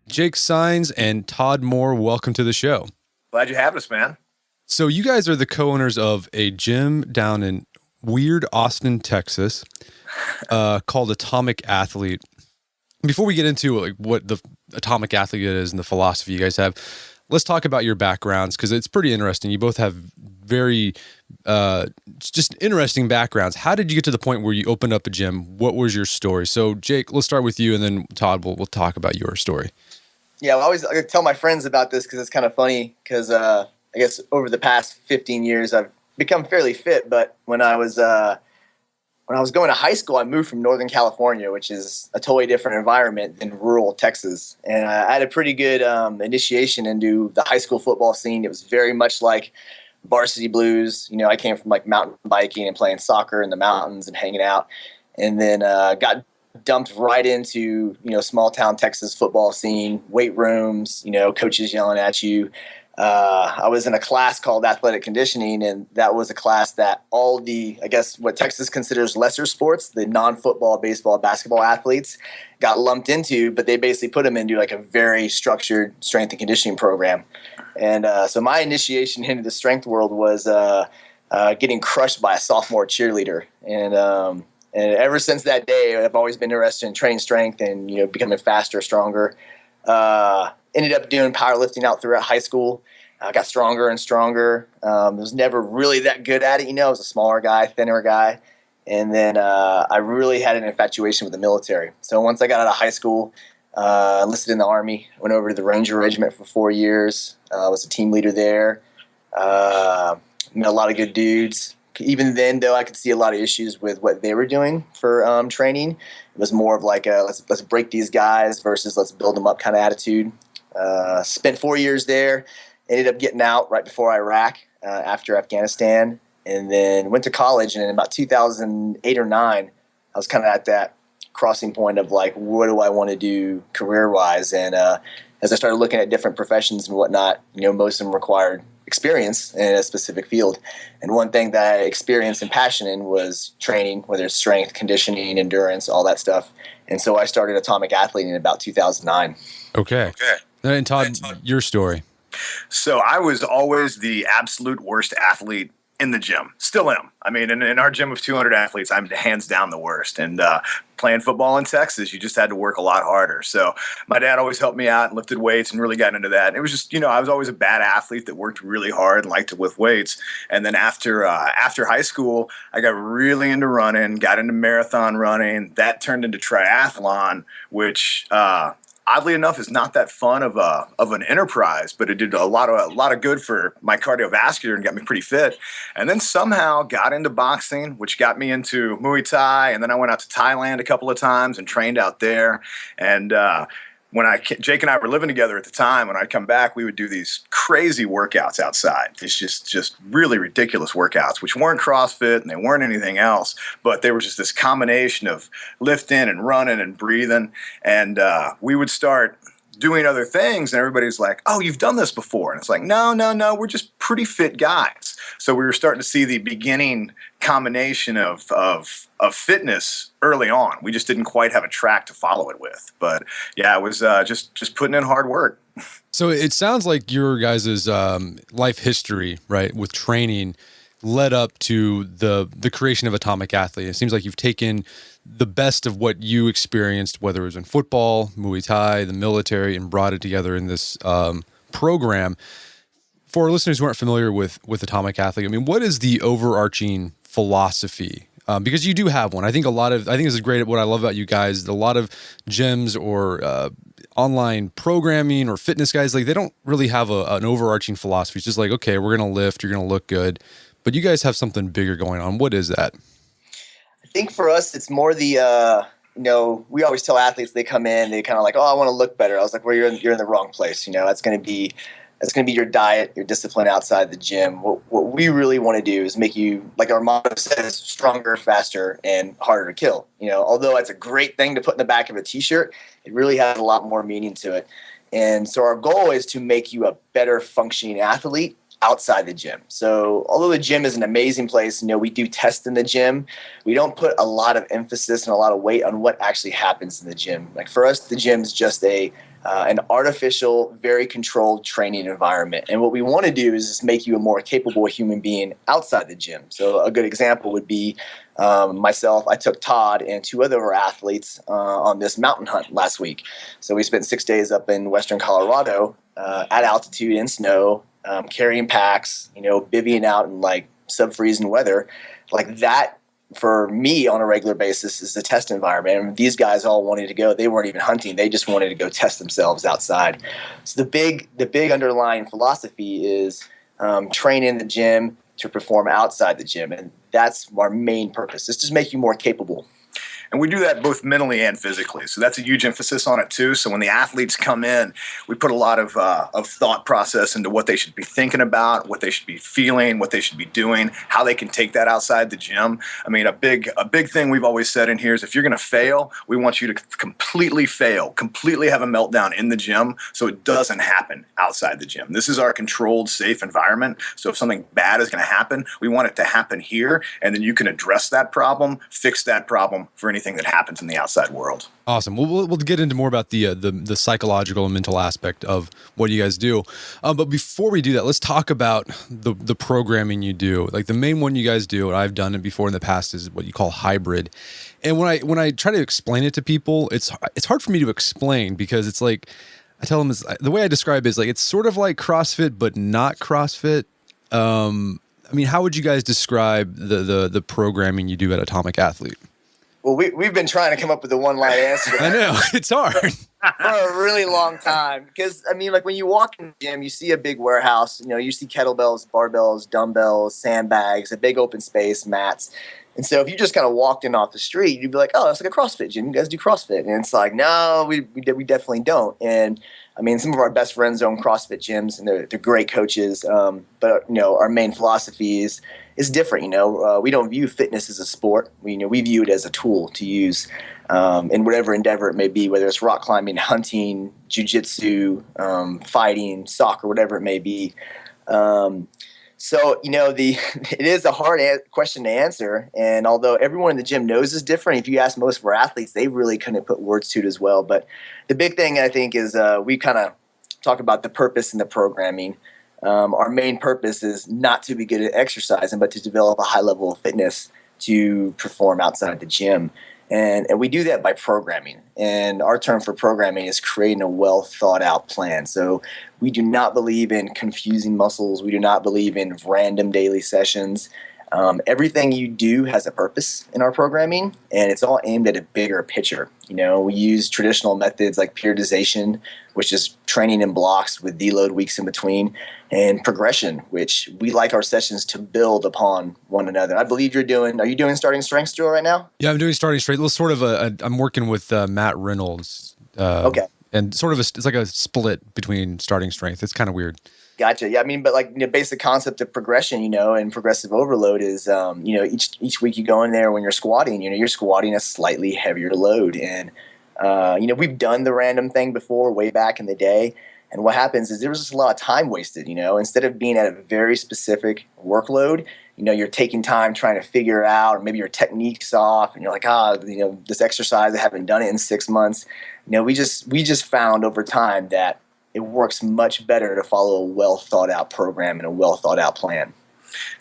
Jake Saenz and Tod Moore, welcome to the show. Glad you have us, man. So you guys are the co-owners of a gym down in weird Austin, Texas, called Atomic Athlete. Before we get into what the Atomic Athlete is and the philosophy you guys have, let's talk about your backgrounds, because it's pretty interesting. You both have very just interesting backgrounds. How did you get to the point where you opened up a gym? What was your story? So Jake, let's start with you, and then Tod, we'll talk about your story. Yeah, I tell my friends about this because it's kind of funny because I guess over the past 15 years I've become fairly fit. But when I was going to high school, I moved from Northern California, which is a totally different environment than rural Texas. And I had a pretty good initiation into the high school football scene. It was very much like varsity blues. You know, I came from like mountain biking and playing soccer in the mountains and hanging out, and then got dumped right into, small town Texas football scene, weight rooms, coaches yelling at you. I was in a class called athletic conditioning, and that was a class that all the, I guess, what Texas considers lesser sports, the non-football, baseball, basketball athletes got lumped into, but they basically put them into like a very structured strength and conditioning program. And so my initiation into the strength world was getting crushed by a sophomore cheerleader. And ever since that day, I've always been interested in training strength and, becoming faster, stronger. Ended up doing powerlifting out throughout high school. I got stronger and stronger. Was never really that good at it. I was a smaller guy, thinner guy. And then I really had an infatuation with the military. So once I got out of high school, enlisted in the Army, went over to the Ranger Regiment for 4 years. Was a team leader there. Met a lot of good dudes. Even then, though, I could see a lot of issues with what they were doing for training. It was more of like a let's break these guys versus let's build them up kind of attitude. Spent 4 years there. Ended up getting out right before Iraq, after Afghanistan, and then went to college. And in about 2008 or 9, I was kind of at that crossing point of like, what do I want to do career-wise? And as I started looking at different professions and whatnot, most of them required experience in a specific field. And one thing that I experienced and passion in was training, whether it's strength, conditioning, endurance, all that stuff. And so I started Atomic Athlete in about 2009. Okay. And Tod, your story. So I was always the absolute worst athlete in the gym. Still am. I mean, in our gym of 200 athletes, I'm hands down the worst. And playing football in Texas, you just had to work a lot harder. So my dad always helped me out and lifted weights and really got into that. And it was just, I was always a bad athlete that worked really hard and liked to lift weights. And then after high school, I got really into running, got into marathon running. That turned into triathlon, which oddly enough, is not that fun of an enterprise, but it did a lot of good for my cardiovascular and got me pretty fit. And then somehow got into boxing, which got me into Muay Thai. And then I went out to Thailand a couple of times and trained out there. And when Jake and I were living together at the time, when I'd come back, we would do these crazy workouts outside. These just really ridiculous workouts, which weren't CrossFit and they weren't anything else, but they were just this combination of lifting and running and breathing. And we would start doing other things, and everybody's like, "Oh, you've done this before." And it's like, no, we're just pretty fit guys. So we were starting to see the beginning combination of fitness early on. We just didn't quite have a track to follow it with. But yeah, it was just putting in hard work. So it sounds like your guys' life history, right, with training led up to the creation of Atomic Athlete. It seems like you've taken the best of what you experienced, whether it was in football, Muay Thai, the military, and brought it together in this program. For our listeners who aren't familiar with Atomic Athlete, I mean, what is the overarching philosophy? Because you do have one. I think this is great. What I love about you guys, a lot of gyms or online programming or fitness guys, like they don't really have an overarching philosophy. It's just like, okay, we're going to lift, you're going to look good. But you guys have something bigger going on. What is that? I think for us, it's more the, we always tell athletes, they come in, they kind of like, oh, I want to look better. I was like, well, you're in the wrong place. That's going to be your diet, your discipline outside the gym. What we really want to do is make you, like our motto says, stronger, faster, and harder to kill. Although it's a great thing to put in the back of a t-shirt, it really has a lot more meaning to it. And so our goal is to make you a better functioning athlete outside the gym. So although the gym is an amazing place, we do test in the gym, we don't put a lot of emphasis and a lot of weight on what actually happens in the gym. Like for us, the gym is just a an artificial, very controlled training environment. And what we want to do is just make you a more capable human being outside the gym. So a good example would be myself. I took Todd and 2 other of our athletes on this mountain hunt last week. So we spent 6 days up in western Colorado at altitude in snow, carrying packs, bivvying out in like sub-freezing weather. Like that, for me on a regular basis, is the test environment. And these guys all wanted to go. They weren't even hunting. They just wanted to go test themselves outside. So the big underlying philosophy is train in the gym to perform outside the gym. And that's our main purpose. It's just make you more capable. And we do that both mentally and physically. So that's a huge emphasis on it too. So when the athletes come in, we put a lot of thought process into what they should be thinking about, what they should be feeling, what they should be doing, how they can take that outside the gym. I mean, a big thing we've always said in here is if you're going to fail, we want you to completely fail, completely have a meltdown in the gym so it doesn't happen outside the gym. This is our controlled, safe environment. So if something bad is going to happen, we want it to happen here, and then you can address that problem, fix that problem for anything that happens in the outside world. Awesome. We'll get into more about the psychological and mental aspect of what you guys do. But before we do that, let's talk about the programming you do. Like the main one you guys do, and I've done it before in the past, is what you call hybrid. And when I try to explain it to people, it's hard for me to explain because it's like I tell them the way I describe it is like it's sort of like CrossFit but not CrossFit. I mean, how would you guys describe the programming you do at Atomic Athlete? Well, we've been trying to come up with a one-line answer. I know, it's hard. For a really long time. Because, I mean, like when you walk in the gym, you see a big warehouse. You see kettlebells, barbells, dumbbells, sandbags, a big open space, mats. And so if you just kind of walked in off the street, you'd be like, oh, it's like a CrossFit gym. You guys do CrossFit. And it's like, no, we definitely don't. And, I mean, some of our best friends own CrossFit gyms, and they're great coaches. But, our main philosophy is different. We don't view fitness as a sport. We view it as a tool to use in whatever endeavor it may be, whether it's rock climbing, hunting, jiu-jitsu, fighting, soccer, whatever it may be. So, it is a hard question to answer. And although everyone in the gym knows is different, if you ask most of our athletes, they really couldn't put words to it as well. But the big thing, I think, is we kind of talk about the purpose and the programming. Our main purpose is not to be good at exercising, but to develop a high level of fitness to perform outside the gym. And we do that by programming. And our term for programming is creating a well thought out plan. So we do not believe in confusing muscles. We do not believe in random daily sessions. Everything you do has a purpose in our programming, and it's all aimed at a bigger picture. We use traditional methods like periodization, which is training in blocks with deload weeks in between, and progression, which we like our sessions to build upon one another. I believe are you doing starting strength still right now? Yeah, I'm doing starting strength. Well, sort of I'm working with Matt Reynolds. Okay. And sort of it's like a split between starting strength. It's kind of weird. Gotcha. Yeah, I mean, but like basic concept of progression, and progressive overload is, each week you go in there when you're squatting, you're squatting a slightly heavier load. And, we've done the random thing before way back in the day. And what happens is there was just a lot of time wasted, instead of being at a very specific workload, you're taking time trying to figure out, or maybe your technique's off and you're like, this exercise, I haven't done it in 6 months. We just found over time that it works much better to follow a well thought out program and a well thought out plan.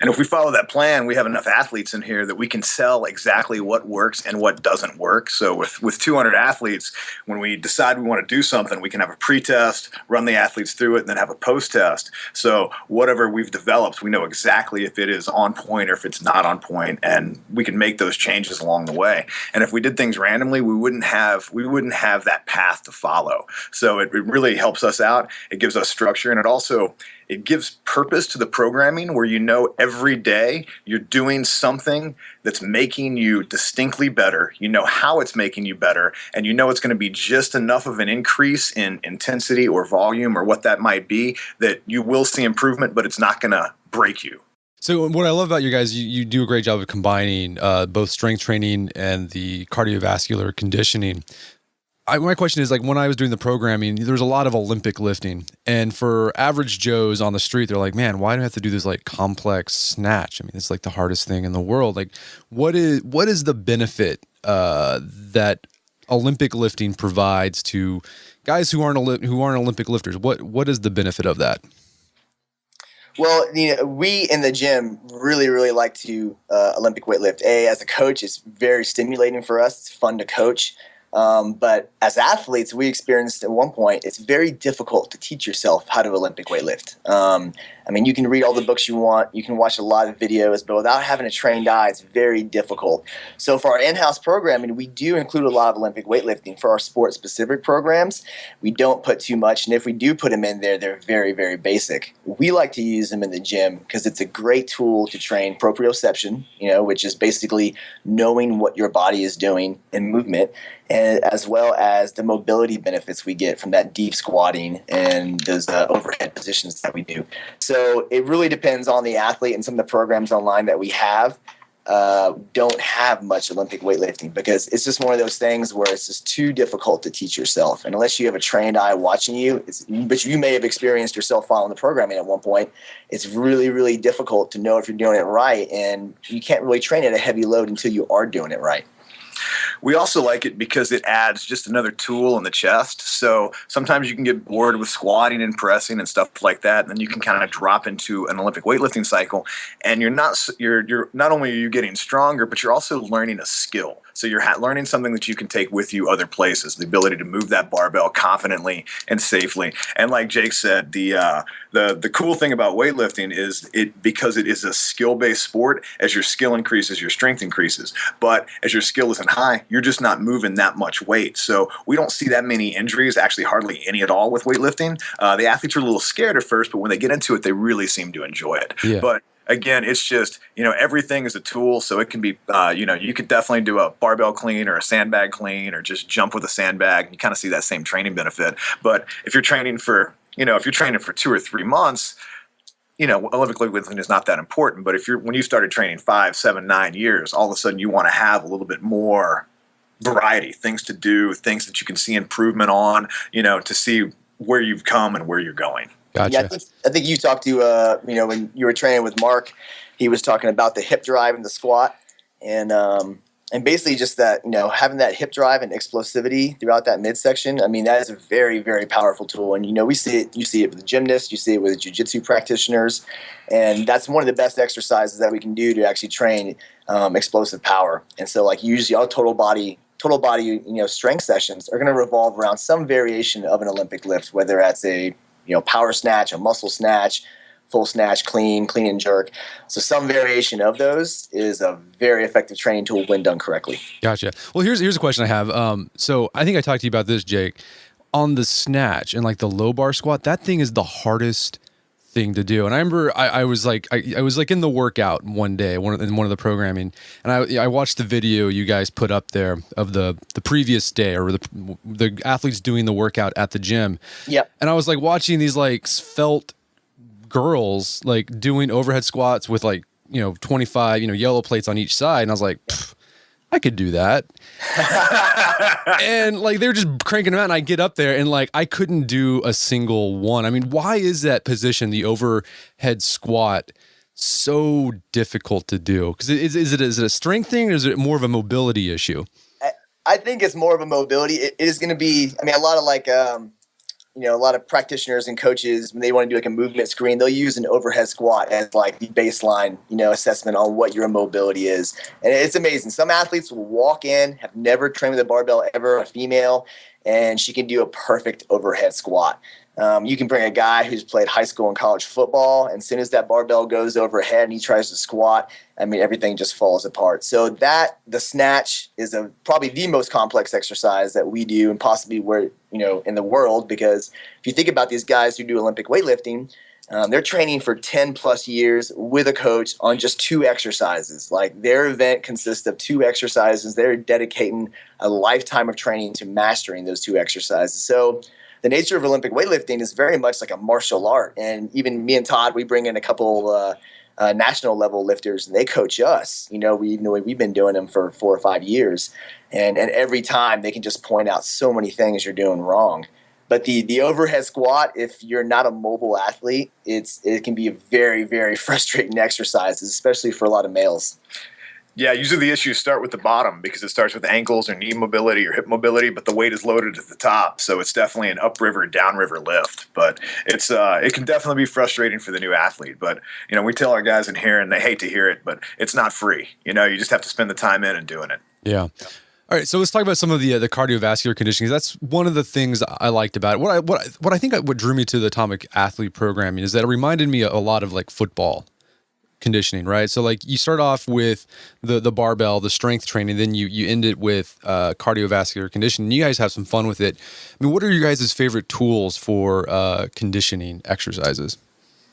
And if we follow that plan, we have enough athletes in here that we can sell exactly what works and what doesn't work. So with 200 athletes, when we decide we want to do something, we can have a pre-test, run the athletes through it, and then have a post-test. So whatever we've developed, we know exactly if it is on point or if it's not on point, and we can make those changes along the way. And if we did things randomly, we wouldn't have that path to follow. So it really helps us out. It gives us structure, and it gives purpose to the programming where every day you're doing something that's making you distinctly better. You know how it's making you better, and it's going to be just enough of an increase in intensity or volume or what that might be that you will see improvement, but it's not going to break you. So what I love about you guys, you do a great job of combining both strength training and the cardiovascular conditioning. My question is, like, when I was doing the programming, there's a lot of Olympic lifting. And for average Joes on the street, they're like, man, why do I have to do this like complex snatch? I mean, it's like the hardest thing in the world. Like, what is the benefit that Olympic lifting provides to guys who aren't Olympic lifters, what is the benefit of that? Well, we in the gym really, really like to Olympic weightlift. As a coach, it's very stimulating for us. It's fun to coach. But as athletes, we experienced at one point, it's very difficult to teach yourself how to Olympic weightlift. You can read all the books you want, you can watch a lot of videos, but without having a trained eye, it's very difficult. So for our in-house programming, we do include a lot of Olympic weightlifting. For our sport-specific programs, we don't put too much, and if we do put them in there, they're very, very basic. We like to use them in the gym because it's a great tool to train proprioception, which is basically knowing what your body is doing in movement, and as well as the mobility benefits we get from that deep squatting and those overhead positions that we do. So it really depends on the athlete, and some of the programs online that we have don't have much Olympic weightlifting because it's just one of those things where it's just too difficult to teach yourself. And unless you have a trained eye watching you, but you may have experienced yourself following the programming at one point, it's really, really difficult to know if you're doing it right, and you can't really train at a heavy load until you are doing it right. We also like it because it adds just another tool in the chest. So sometimes you can get bored with squatting and pressing and stuff like that, and then you can kind of drop into an Olympic weightlifting cycle, and you're not only are you getting stronger, but you're also learning a skill. So you're learning something that you can take with you other places, the ability to move that barbell confidently and safely. And like Jake said, the cool thing about weightlifting is because it is a skill-based sport, as your skill increases, your strength increases. But as your skill isn't high, you're just not moving that much weight. So we don't see that many injuries, actually hardly any at all with weightlifting. The athletes are a little scared at first, but when they get into it, they really seem to enjoy it. Yeah. But again, it's just, everything is a tool. So it can be, you could definitely do a barbell clean or a sandbag clean or just jump with a sandbag. You kind of see that same training benefit. But if you're training for 2 or 3 months, Olympic weightlifting is not that important. But when you started training 5, 7, 9 years, all of a sudden you want to have a little bit more variety, things to do, things that you can see improvement on, to see where you've come and where you're going. Gotcha. Yeah, I think you talked to, when you were training with Mark, he was talking about the hip drive and the squat, and basically just that, having that hip drive and explosivity throughout that midsection. I mean, that is a very, very powerful tool. And, you see it with gymnasts, you see it with jiu-jitsu practitioners, and that's one of the best exercises that we can do to actually train explosive power. And so, like, usually our total body, strength sessions are going to revolve around some variation of an Olympic lift, whether that's a power snatch, a muscle snatch, full snatch, clean and jerk. So some variation of those is a very effective training tool when done correctly. Gotcha. Well, here's a question I have. So I think I talked to you about this, Jake, on the snatch and like the low bar squat. That thing is the hardest thing to do. And I remember I was like in the workout one day, in one of the programming, and I watched the video you guys put up there of the previous day, or the athletes doing the workout at the gym. Yep. And I was like watching these like svelte girls like doing overhead squats with 25 yellow plates on each side, and I was like, I could do that. And like they're just cranking them out, and I get up there and like I couldn't do a single one. I mean, why is that position, the overhead squat, so difficult to do? Because is it a strength thing, or is it more of a mobility issue? I think it's more of a mobility. It is going to be, a lot of a lot of practitioners and coaches, when they want to do like a movement screen, they'll use an overhead squat as like the baseline, assessment on what your mobility is. And it's amazing. Some athletes will walk in, have never trained with a barbell ever, a female, and she can do a perfect overhead squat. You can bring a guy who's played high school and college football, and as soon as that barbell goes overhead and he tries to squat, everything just falls apart. So the snatch is probably the most complex exercise that we do, and possibly in the world, because if you think about these guys who do Olympic weightlifting, they're training for 10 plus years with a coach on just 2 exercises. Like, their event consists of 2 exercises. They're dedicating a lifetime of training to mastering those 2 exercises. So the nature of Olympic weightlifting is very much like a martial art. And even me and Todd, we bring in a couple national level lifters, and they coach us. We've been doing them for 4 or 5 years. And every time they can just point out so many things you're doing wrong. But the overhead squat, if you're not a mobile athlete, it can be a very, very frustrating exercise, especially for a lot of males. Yeah, usually the issues start with the bottom because it starts with ankles or knee mobility or hip mobility, but the weight is loaded at the top. So it's definitely an upriver, downriver lift. But it can definitely be frustrating for the new athlete. But, we tell our guys in here, and they hate to hear it, but it's not free. You just have to spend the time in and doing it. Yeah. All right, so let's talk about some of the cardiovascular conditioning. That's one of the things I liked about it. What I think what drew me to the Atomic Athlete programming is that it reminded me a lot of like football conditioning, right? So like you start off with the barbell, the strength training, then you end it with cardiovascular conditioning. You guys have some fun with it. I mean, what are your guys' favorite tools for conditioning exercises?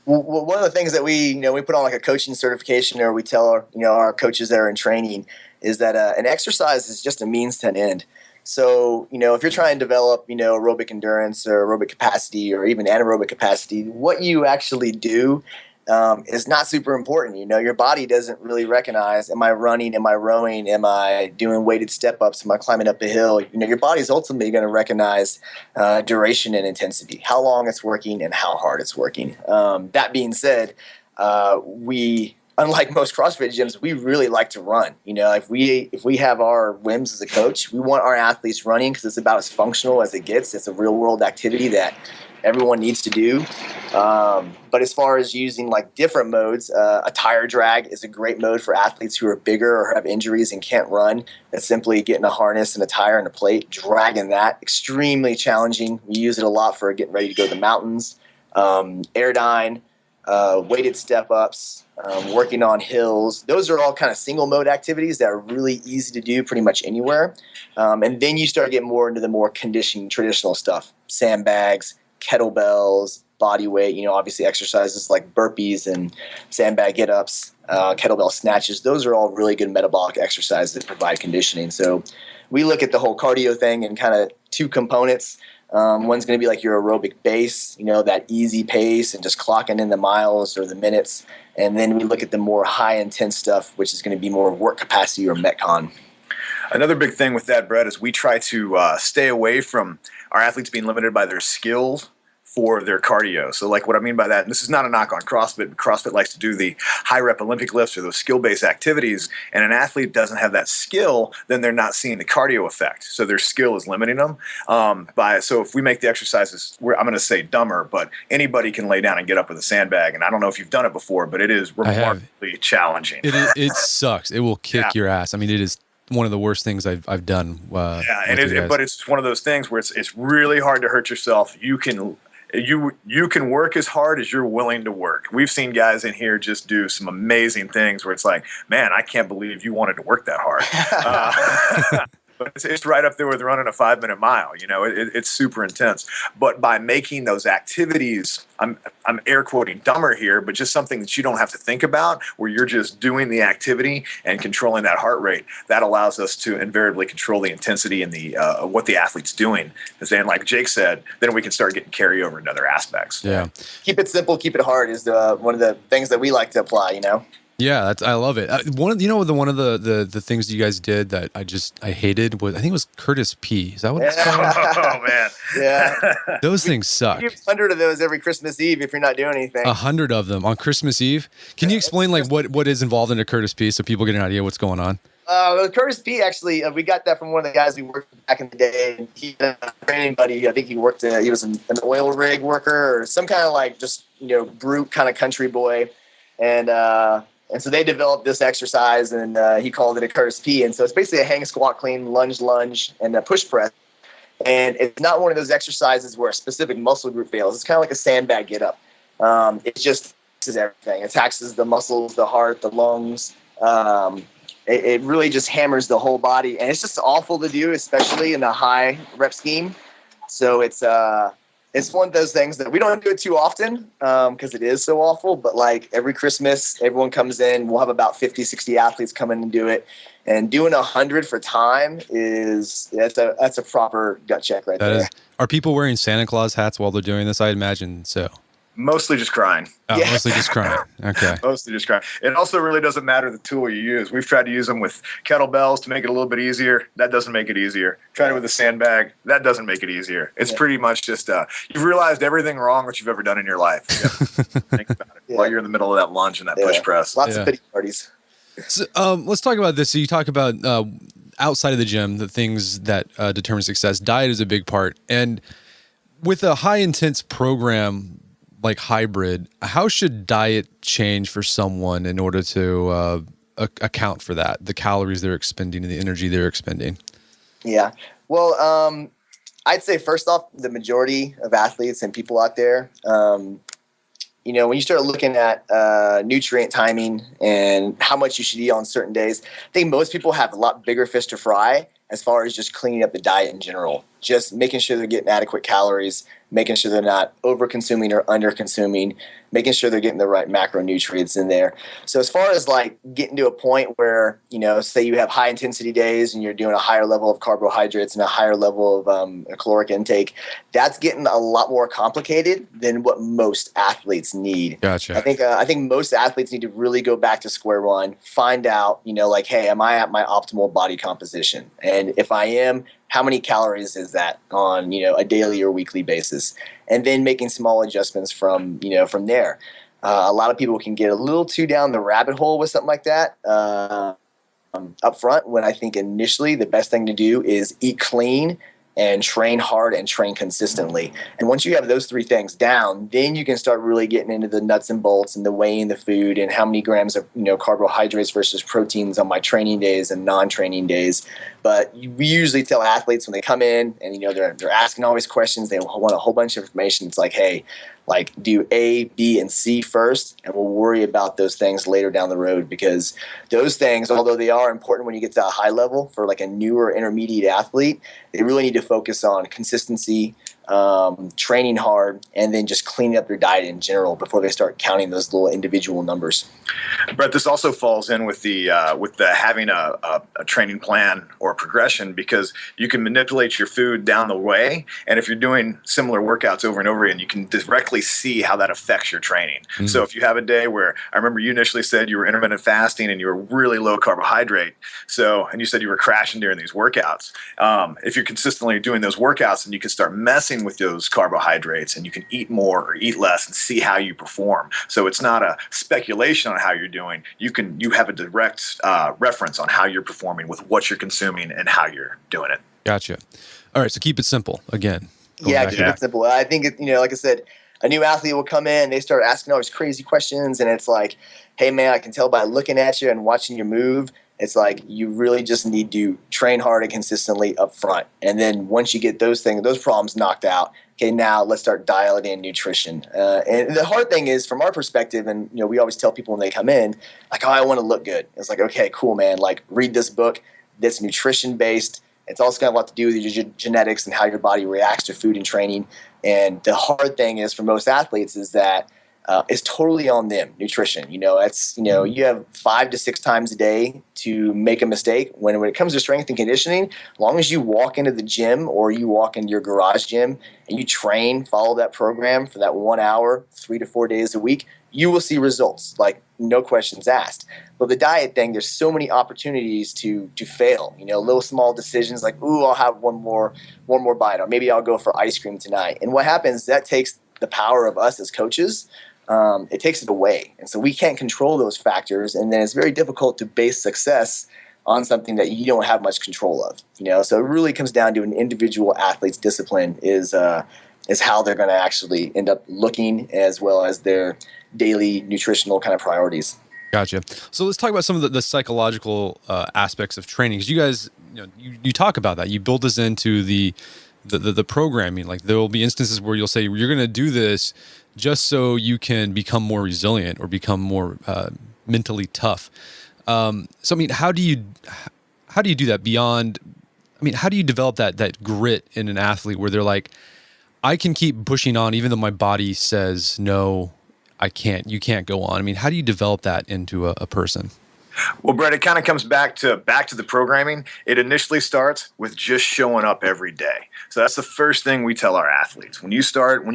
Well, one of the things that we put on like a coaching certification, or we tell our coaches that are in training, is that an exercise is just a means to an end. So, if you're trying to develop, aerobic endurance or aerobic capacity or even anaerobic capacity, what you actually do is not super important. Your body doesn't really recognize, am I running, am I rowing, am I doing weighted step-ups, am I climbing up a hill? Your body's ultimately going to recognize duration and intensity, how long it's working and how hard it's working. That being said, unlike most CrossFit gyms, we really like to run. If we have our whims as a coach, we want our athletes running because it's about as functional as it gets. It's a real world activity that everyone needs to do. But as far as using like different modes, a tire drag is a great mode for athletes who are bigger or have injuries and can't run. It's simply getting a harness and a tire and a plate, dragging that. Extremely challenging. We use it a lot for getting ready to go to the mountains. Airdyne, weighted step-ups, working on hills. Those are all kind of single mode activities that are really easy to do pretty much anywhere. And then you start getting more into the more conditioning, traditional stuff, sandbags, kettlebells, body weight, obviously exercises like burpees and sandbag get-ups, kettlebell snatches. Those are all really good metabolic exercises that provide conditioning. So we look at the whole cardio thing in kind of two components. One's going to be like your aerobic base, that easy pace and just clocking in the miles or the minutes. And then we look at the more high intense stuff, which is going to be more work capacity or Metcon. Another big thing with that, Brett, is we try to stay away from our athletes being limited by their skills for their cardio. So like what I mean by that, and this is not a knock on CrossFit, but CrossFit likes to do the high rep Olympic lifts or those skill-based activities, and an athlete doesn't have that skill, then they're not seeing the cardio effect. So their skill is limiting them. So if we make the exercises, I'm going to say dumber, but anybody can lay down and get up with a sandbag, and I don't know if you've done it before, but it is remarkably challenging. It sucks. It will kick your ass. I mean, it is one of the worst things I've done. But it's one of those things where it's really hard to hurt yourself. You can work as hard as you're willing to work. We've seen guys in here just do some amazing things where it's like, man, I can't believe you wanted to work that hard. But it's right up there with running a 5-minute mile. It's super intense. But by making those activities, I'm air quoting dumber here, but just something that you don't have to think about, where you're just doing the activity and controlling that heart rate, that allows us to invariably control the intensity and the what the athlete's doing. And then, like Jake said, then we can start getting carryover into other aspects. Yeah. Keep it simple, keep it hard is one of the things that we like to apply, Yeah, I love it. One of the things you guys did that I hated was, I think it was Curtis P. Is that what it's called? Oh man, yeah. Those things suck. You do 100 of those every Christmas Eve if you're not doing anything. 100 of them on Christmas Eve. Can you explain like what is involved in a Curtis P so people get an idea what's going on? Curtis P. actually, we got that from one of the guys we worked with back in the day. And he a training buddy. I think he worked. He was an oil rig worker or some kind of like just brute kind of country boy, and so they developed this exercise, and he called it a Curtis P. And so it's basically a hang, squat, clean, lunge, and a push press. And it's not one of those exercises where a specific muscle group fails. It's kind of like a sandbag get up. It just taxes everything. It taxes the muscles, the heart, the lungs. It really just hammers the whole body. And it's just awful to do, especially in a high rep scheme. So it's one of those things that we don't do it too often because it is so awful. But like every Christmas, everyone comes in. We'll have about 50, 60 athletes come in and do it. And doing 100 for time that's a proper gut check right there. Are people wearing Santa Claus hats while they're doing this? I imagine so. Mostly just crying. Oh, yeah. Mostly just crying. Okay. Mostly just crying. It also really doesn't matter the tool you use. We've tried to use them with kettlebells to make it a little bit easier. That doesn't make it easier. Tried it with a sandbag. That doesn't make it easier. It's pretty much just you've realized everything wrong that you've ever done in your life. Think about it while you're in the middle of that lunge and that push press. Lots of pity parties. So, let's talk about this. So you talk about outside of the gym, the things that determine success. Diet is a big part. And with a high intense program like hybrid, how should diet change for someone in order to account for that, the calories they're expending and the energy they're expending? Yeah. Well, I'd say first off, the majority of athletes and people out there, when you start looking at nutrient timing and how much you should eat on certain days, I think most people have a lot bigger fish to fry as far as just cleaning up the diet in general, just making sure they're getting adequate calories, making sure they're not over-consuming or under-consuming, making sure they're getting the right macronutrients in there. So as far as like getting to a point where, say you have high intensity days and you're doing a higher level of carbohydrates and a higher level of caloric intake, that's getting a lot more complicated than what most athletes need. Gotcha. I think most athletes need to really go back to square one, find out, hey, am I at my optimal body composition? And if I am, how many calories is that on, a daily or weekly basis? And then making small adjustments from there. A lot of people can get a little too down the rabbit hole with something like that up front, when I think initially the best thing to do is eat clean and train hard and train consistently. And once you have those three things down, then you can start really getting into the nuts and bolts and the weighing the food and how many grams of carbohydrates versus proteins on my training days and non-training days. But we usually tell athletes when they come in and they're asking all these questions, they want a whole bunch of information. It's like, hey, do A, B, and C first, and we'll worry about those things later down the road, because those things, although they are important when you get to a high level for like a newer intermediate athlete, they really need to focus on consistency, training hard, and then just cleaning up their diet in general before they start counting those little individual numbers. Brett, this also falls in with the having a training plan or progression, because you can manipulate your food down the way, and if you're doing similar workouts over and over again, you can directly see how that affects your training. Mm-hmm. So if you have a day where, I remember you initially said you were intermittent fasting and you were really low carbohydrate, and you said you were crashing during these workouts. If you're consistently doing those workouts, and you can start messing with those carbohydrates, and you can eat more or eat less and see how you perform. So it's not a speculation on how you're doing. You have a direct reference on how you're performing with what you're consuming and how you're doing it. Gotcha. All right, so keep it simple again. Keep it simple. I think like I said, a new athlete will come in, they start asking all these crazy questions, and it's like, hey man, I can tell by looking at you and watching you move. It's like you really just need to train hard and consistently up front. And then once you get those problems knocked out, okay, now let's start dialing in nutrition. And the hard thing is, from our perspective, and we always tell people when they come in, like, oh, I want to look good. It's like, okay, cool, man. Like, read this book that's nutrition based. It's also got a lot to do with your genetics and how your body reacts to food and training. And the hard thing is, for most athletes, is that it's totally on them. Nutrition, you have 5 to 6 times a day to make a mistake. When it comes to strength and conditioning, as long as you walk into the gym or you walk into your garage gym and you train, follow that program for that 1 hour, 3 to 4 days a week, you will see results, like no questions asked. But the diet thing, there's so many opportunities to fail. Little small decisions like, ooh, I'll have one more bite, or maybe I'll go for ice cream tonight. And what happens, that takes the power of us as coaches. It takes it away. And so we can't control those factors. And then it's very difficult to base success on something that you don't have much control of. So it really comes down to an individual athlete's discipline is how they're going to actually end up looking, as well as their daily nutritional kind of priorities. Gotcha. So let's talk about some of the psychological aspects of training, because you guys, you talk about that. You build this into the programming. Like, there will be instances where you'll say you're going to do this just so you can become more resilient or become more mentally tough. So I mean, how do you do that beyond? I mean, how do you develop that grit in an athlete where they're like, I can keep pushing on even though my body says no, I can't. You can't go on. I mean, how do you develop that into a person? Well, Brett, it kind of comes back to the programming. It initially starts with just showing up every day. So that's the first thing we tell our athletes. When you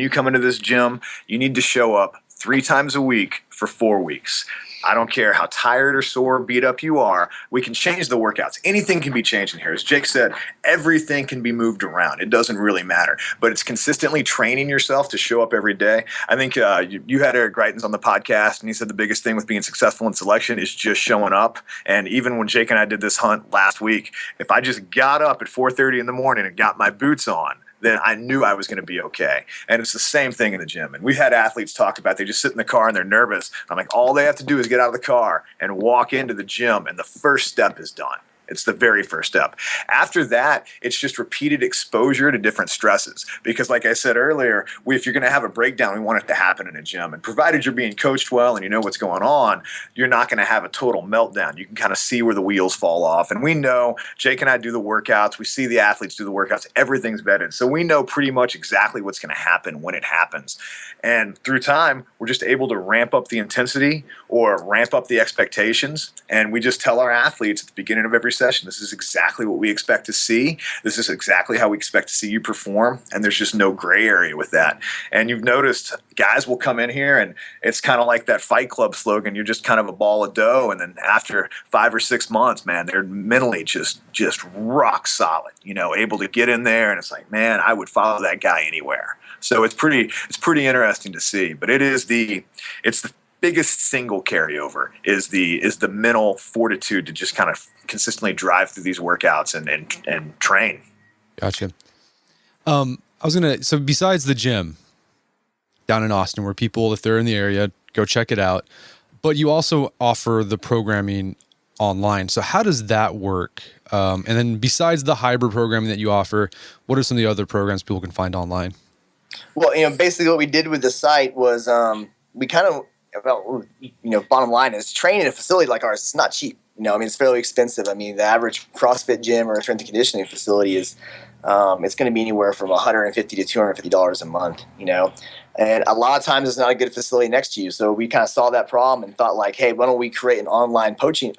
come into this gym, you need to show up 3 times a week for 4 weeks. I don't care how tired or sore, beat up you are. We can change the workouts. Anything can be changed in here. As Jake said, everything can be moved around. It doesn't really matter. But it's consistently training yourself to show up every day. I think you had Eric Greitens on the podcast, and he said the biggest thing with being successful in selection is just showing up. And even when Jake and I did this hunt last week, if I just got up at 4:30 in the morning and got my boots on, then I knew I was going to be okay. And it's the same thing in the gym. And we've had athletes talk about, they just sit in the car and they're nervous. I'm like, all they have to do is get out of the car and walk into the gym, and the first step is done. It's the very first step. After that, it's just repeated exposure to different stresses. Because like I said earlier, if you're going to have a breakdown, we want it to happen in a gym. And provided you're being coached well and you know what's going on, you're not going to have a total meltdown. You can kind of see where the wheels fall off. And we know, Jake and I do the workouts. We see the athletes do the workouts. Everything's vetted. So we know pretty much exactly what's going to happen when it happens. And through time, we're just able to ramp up the intensity or ramp up the expectations. And we just tell our athletes at the beginning of every session, this is exactly what we expect to see. This is exactly how we expect to see you perform. And there's just no gray area with that. And you've noticed guys will come in here and it's kind of like that Fight Club slogan. You're just kind of a ball of dough. And then after 5 or 6 months, man, they're mentally just rock solid, able to get in there. And it's like, man, I would follow that guy anywhere. So it's pretty interesting to see. But it's the biggest single carryover is the mental fortitude to just kind of consistently drive through these workouts and train. Gotcha. So besides the gym down in Austin, where people, if they're in the area, go check it out, but you also offer the programming online. So how does that work? And then besides the hybrid programming that you offer, what are some of the other programs people can find online? Well, basically what we did with the site was we kind of, bottom line is training in a facility like ours, it's not cheap. It's fairly expensive. The average CrossFit gym or strength and conditioning facility is, it's going to be anywhere from $150 to $250 a month, and a lot of times there's not a good facility next to you. So we kind of saw that problem and thought like, hey, why don't we create an online coaching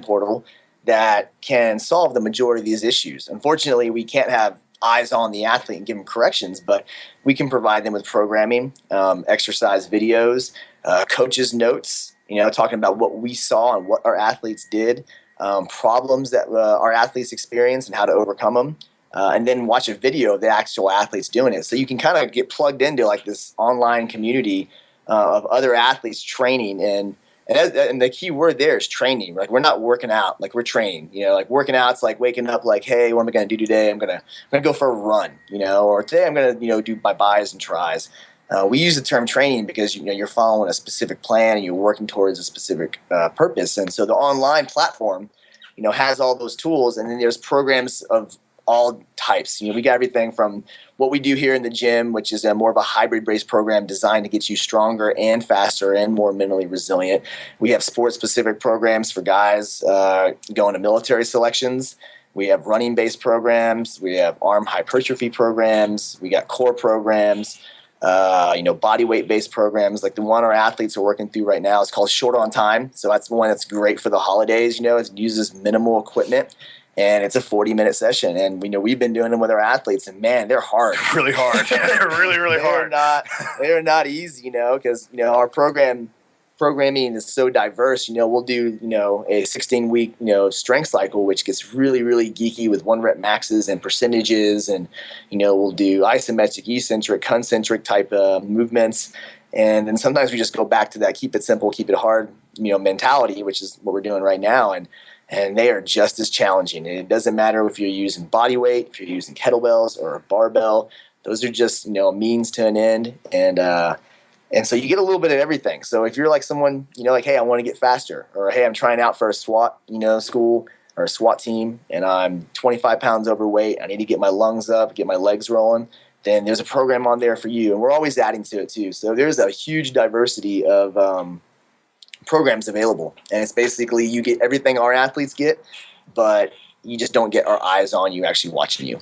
portal that can solve the majority of these issues? Unfortunately, we can't have eyes on the athlete and give them corrections, but we can provide them with programming, exercise videos, coaches' notes, talking about what we saw and what our athletes did, problems that our athletes experienced and how to overcome them, and then watch a video of the actual athletes doing it. So you can kind of get plugged into like this online community of other athletes training. And the key word there is training. Like, we're not working out, like we're training. Like working out's like waking up like, hey, what am I going to do today? I'm gonna go for a run, or today I'm going to do my buys and tries. We use the term training because you're following a specific plan and you're working towards a specific purpose. And so the online platform, has all those tools, and then there's programs of all types. We got everything from what we do here in the gym, which is more of a hybrid-based program designed to get you stronger and faster and more mentally resilient. We have sport-specific programs for guys going to military selections. We have running-based programs. We have arm hypertrophy programs. We got core programs. Body weight-based programs. Like the one our athletes are working through right now is called Short on Time. So that's one that's great for the holidays. It uses minimal equipment. And it's a 40-minute session. And we've been doing them with our athletes, and man, they're hard. Really hard. They're really hard. They're not easy, because our programming is so diverse. We'll do a 16-week strength cycle, which gets really, really geeky with 1-rep maxes and percentages, and we'll do isometric, eccentric, concentric type of movements. And then sometimes we just go back to that keep it simple, keep it hard mentality, which is what we're doing right now. And they are just as challenging. And it doesn't matter if you're using body weight, if you're using kettlebells or a barbell. Those are just a means to an end. And so you get a little bit of everything. So if you're like someone, like, hey, I want to get faster, or hey, I'm trying out for a SWAT, school or a SWAT team, and I'm 25 pounds overweight, I need to get my lungs up, get my legs rolling, then there's a program on there for you. And we're always adding to it too. So there's a huge diversity of programs available. And it's basically you get everything our athletes get, but you just don't get our eyes on you actually watching you.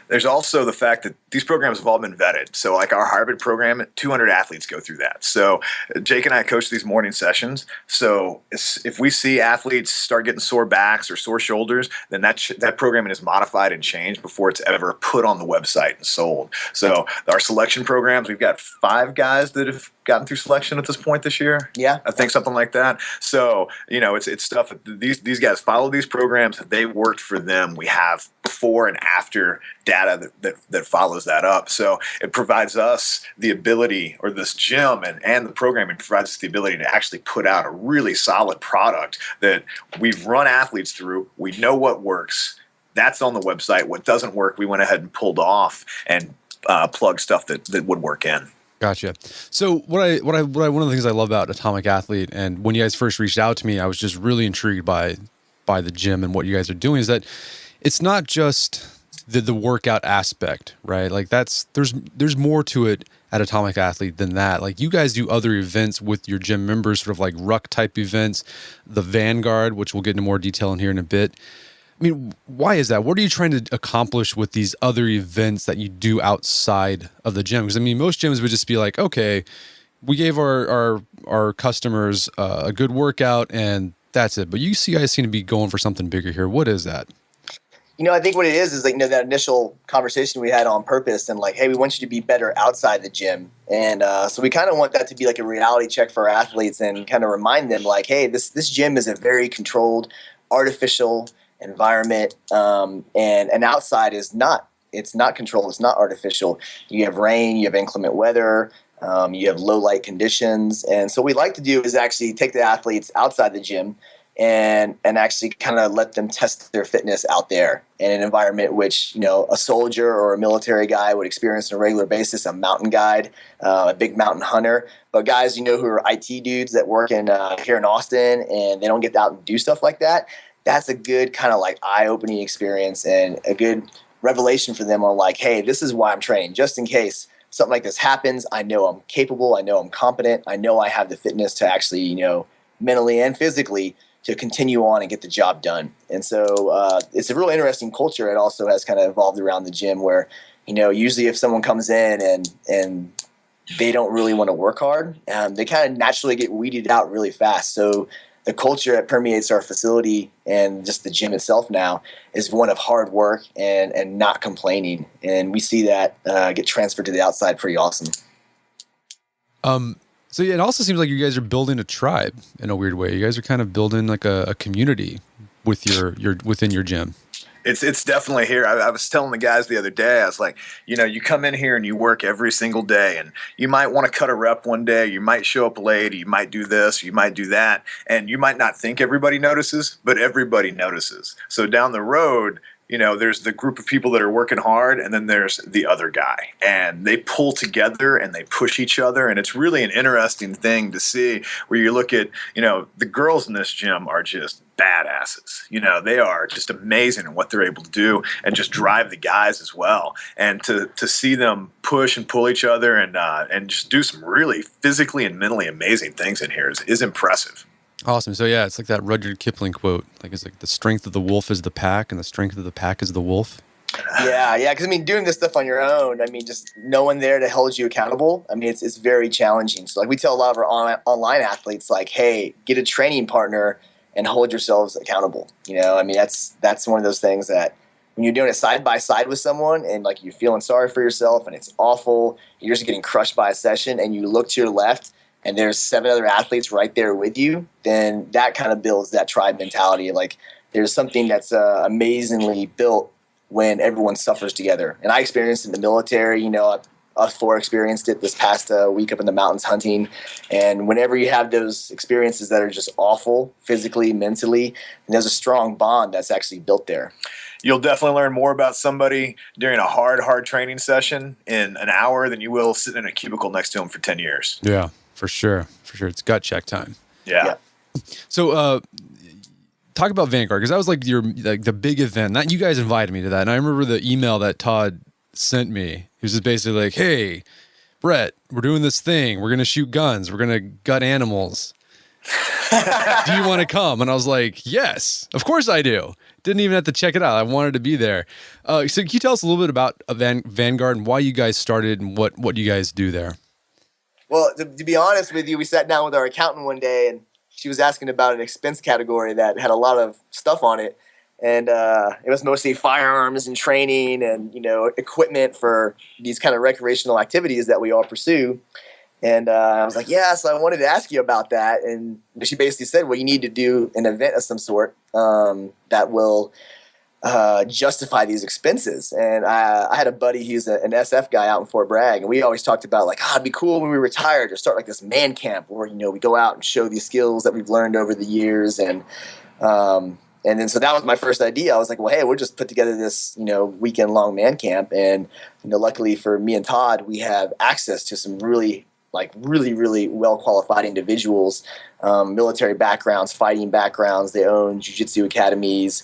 There's also the fact that these programs have all been vetted. So like our hybrid program, 200 athletes go through that. So Jake and I coach these morning sessions. So if we see athletes start getting sore backs or sore shoulders, then that programming is modified and changed before it's ever put on the website and sold. So our selection programs, we've got 5 guys that have gotten through selection at this point this year. Yeah. I think something like that. So, it's stuff that these guys follow these programs. They worked for them. We have before and after data that follows that up. So it provides us the ability, or this gym and the programming provides us the ability to actually put out a really solid product that we've run athletes through. We know what works. That's on the website. What doesn't work, we went ahead and pulled off and plugged stuff that would work in. Gotcha. So one of the things I love about Atomic Athlete, and when you guys first reached out to me, I was just really intrigued by the gym and what you guys are doing, is that it's not just the workout aspect, right? Like there's more to it at Atomic Athlete than that. Like you guys do other events with your gym members, sort of like ruck type events, the Vanguard, which we'll get into more detail in here in a bit. I mean, why is that? What are you trying to accomplish with these other events that you do outside of the gym? Because I mean, most gyms would just be like, okay, we gave our customers a good workout and that's it. But you guys seem to be going for something bigger here. What is that? I think what it is like, that initial conversation we had on purpose and like, hey, we want you to be better outside the gym. And so we kind of want that to be like a reality check for our athletes and kind of remind them like, hey, this gym is a very controlled, artificial environment. And outside is not, it's not controlled. It's not artificial. You have rain, you have inclement weather, you have low light conditions. And so what we like to do is actually take the athletes outside the gym and actually kind of let them test their fitness out there in an environment which, a soldier or a military guy would experience on a regular basis, a mountain guide, a big mountain hunter. But guys, who are IT dudes that work here in Austin and they don't get out and do stuff like that, that's a good kind of like eye-opening experience and a good revelation for them on like, hey, this is why I'm trained. Just in case something like this happens, I know I'm capable, I know I'm competent, I know I have the fitness to actually, mentally and physically to continue on and get the job done. And so it's a real interesting culture. It also has kind of evolved around the gym where, usually if someone comes in and they don't really want to work hard, they kind of naturally get weeded out really fast. So the culture that permeates our facility and just the gym itself now is one of hard work and not complaining. And we see that get transferred to the outside pretty awesome. So yeah, it also seems like you guys are building a tribe in a weird way. You guys are kind of building like a community with your within your gym. It's definitely here. I was telling the guys the other day, I was like, you come in here and you work every single day, and you might want to cut a rep one day, you might show up late, you might do this, you might do that, and you might not think everybody notices, but everybody notices. So down the road, there's the group of people that are working hard, and then there's the other guy. And they pull together and they push each other. And it's really an interesting thing to see where you look at, the girls in this gym are just badasses. They are just amazing in what they're able to do and just drive the guys as well. And to see them push and pull each other and just do some really physically and mentally amazing things in here is impressive. Awesome. So yeah, it's like that Rudyard Kipling quote. Like it's like the strength of the wolf is the pack, and the strength of the pack is the wolf. Yeah. Because doing this stuff on your own, just no one there to hold you accountable. It's very challenging. So like we tell a lot of our online athletes, like, hey, get a training partner and hold yourselves accountable. That's one of those things that when you're doing it side by side with someone and like you're feeling sorry for yourself and it's awful, you're just getting crushed by a session, and you look to your left and there's 7 other athletes right there with you, then that kind of builds that tribe mentality. Like there's something that's amazingly built when everyone suffers together. And I experienced it in the military, us 4 experienced it this past week up in the mountains hunting. And whenever you have those experiences that are just awful, physically, mentally, there's a strong bond that's actually built there. You'll definitely learn more about somebody during a hard training session in an hour than you will sitting in a cubicle next to them for 10 years. Yeah. For sure. It's gut check time. Yeah. So, talk about Vanguard, because that was like the big event. That you guys invited me to that, and I remember the email that Todd sent me. He was just basically like, "Hey, Brett, we're doing this thing. We're gonna shoot guns. We're gonna gut animals." Do you want to come? And I was like, yes, of course I do. Didn't even have to check it out. I wanted to be there. So can you tell us a little bit about Vanguard and why you guys started and what you guys do there? Well, to be honest with you, we sat down with our accountant one day, and she was asking about an expense category that had a lot of stuff on it. And it was mostly firearms and training and, equipment for these kind of recreational activities that we all pursue. And I was like, yeah, so I wanted to ask you about that. And she basically said, well, you need to do an event of some sort that will justify these expenses. And I had a buddy, he's an SF guy out in Fort Bragg. And we always talked about like, it'd be cool when we retired to start like this man camp where, we go out and show these skills that we've learned over the years. And then so that was my first idea. I was like, well, hey, we'll just put together this, weekend long man camp. And, luckily for me and Todd, we have access to some really well-qualified individuals, military backgrounds, fighting backgrounds. They own jiu-jitsu academies,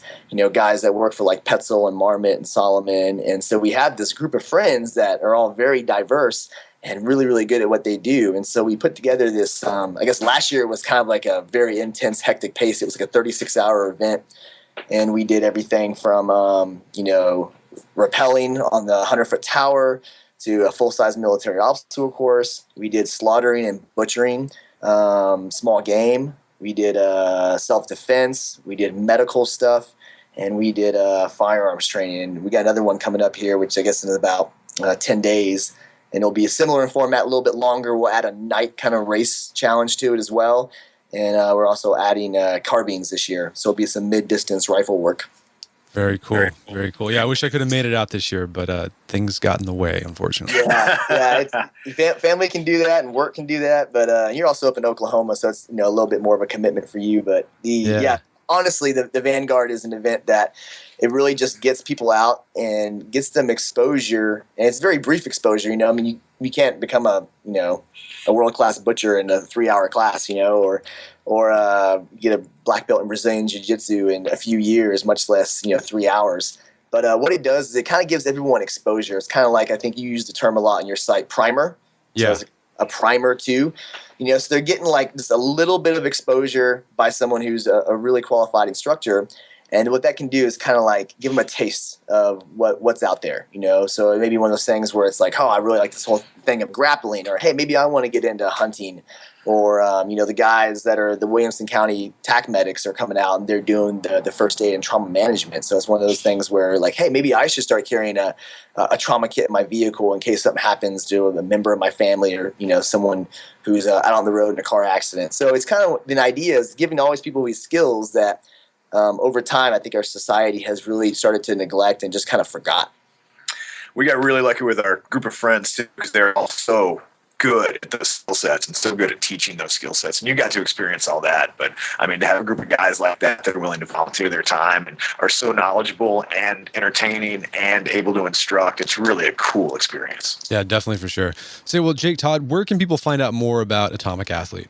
guys that work for like Petzl and Marmot and Solomon. And so we have this group of friends that are all very diverse and really, really good at what they do. And so we put together this, I guess last year was kind of like a very intense, hectic pace. It was like a 36-hour event. And we did everything from, rappelling on the 100-foot tower to a full-size military obstacle course. We did slaughtering and butchering, small game. We did self-defense. We did medical stuff. And we did firearms training. We got another one coming up here, which I guess in about 10 days. And it'll be similar in format, a little bit longer. We'll add a night kind of race challenge to it as well. And we're also adding carbines this year. So it'll be some mid-distance rifle work. Very cool. Very cool. Yeah, I wish I could have made it out this year, but things got in the way, unfortunately. Family can do that and work can do that, but you're also up in Oklahoma, so it's a little bit more of a commitment for you. But honestly, the Vanguard is an event that it really just gets people out and gets them exposure, and it's very brief exposure. You can't become a world-class butcher in a 3-hour class, or get a black belt in Brazilian Jiu-Jitsu in a few years, much less 3 hours. But what it does is it kind of gives everyone exposure. It's kind of like, I think you use the term a lot in your site, primer. Yeah. So it's a primer too. So they're getting like just a little bit of exposure by someone who's a really qualified instructor. And what that can do is kind of like give them a taste of what's out there, So it may be one of those things where it's like, oh, I really like this whole thing of grappling, or hey, maybe I want to get into hunting, or the guys that are the Williamson County TAC medics are coming out and they're doing the first aid and trauma management. So it's one of those things where like, hey, maybe I should start carrying a trauma kit in my vehicle in case something happens to a member of my family or someone who's out on the road in a car accident. So it's kind of the idea is giving all these people these skills that. Over time, I think our society has really started to neglect and just kind of forgot. We got really lucky with our group of friends too, because they're all so good at those skill sets and so good at teaching those skill sets. And you got to experience all that. But I mean, to have a group of guys like that are willing to volunteer their time and are so knowledgeable and entertaining and able to instruct, it's really a cool experience. Yeah, definitely for sure. So, well, Jake, Todd, where can people find out more about Atomic Athlete?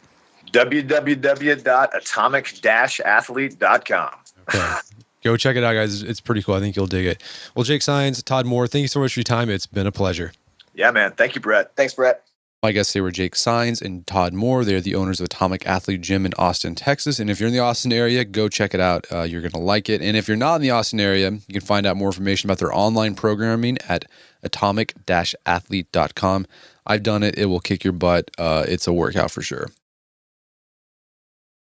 www.atomic-athlete.com. Okay. Go check it out, guys. It's pretty cool. I think you'll dig it. Well, Jake Saenz, Todd Moore, thank you so much for your time. It's been a pleasure. Yeah, man. Thank you, Brett. Thanks, Brett. My guests today were Jake Saenz and Todd Moore. They're the owners of Atomic Athlete Gym in Austin, Texas. And if you're in the Austin area, go check it out. You're going to like it. And if you're not in the Austin area, you can find out more information about their online programming at atomic-athlete.com. I've done it. It will kick your butt. It's a workout for sure.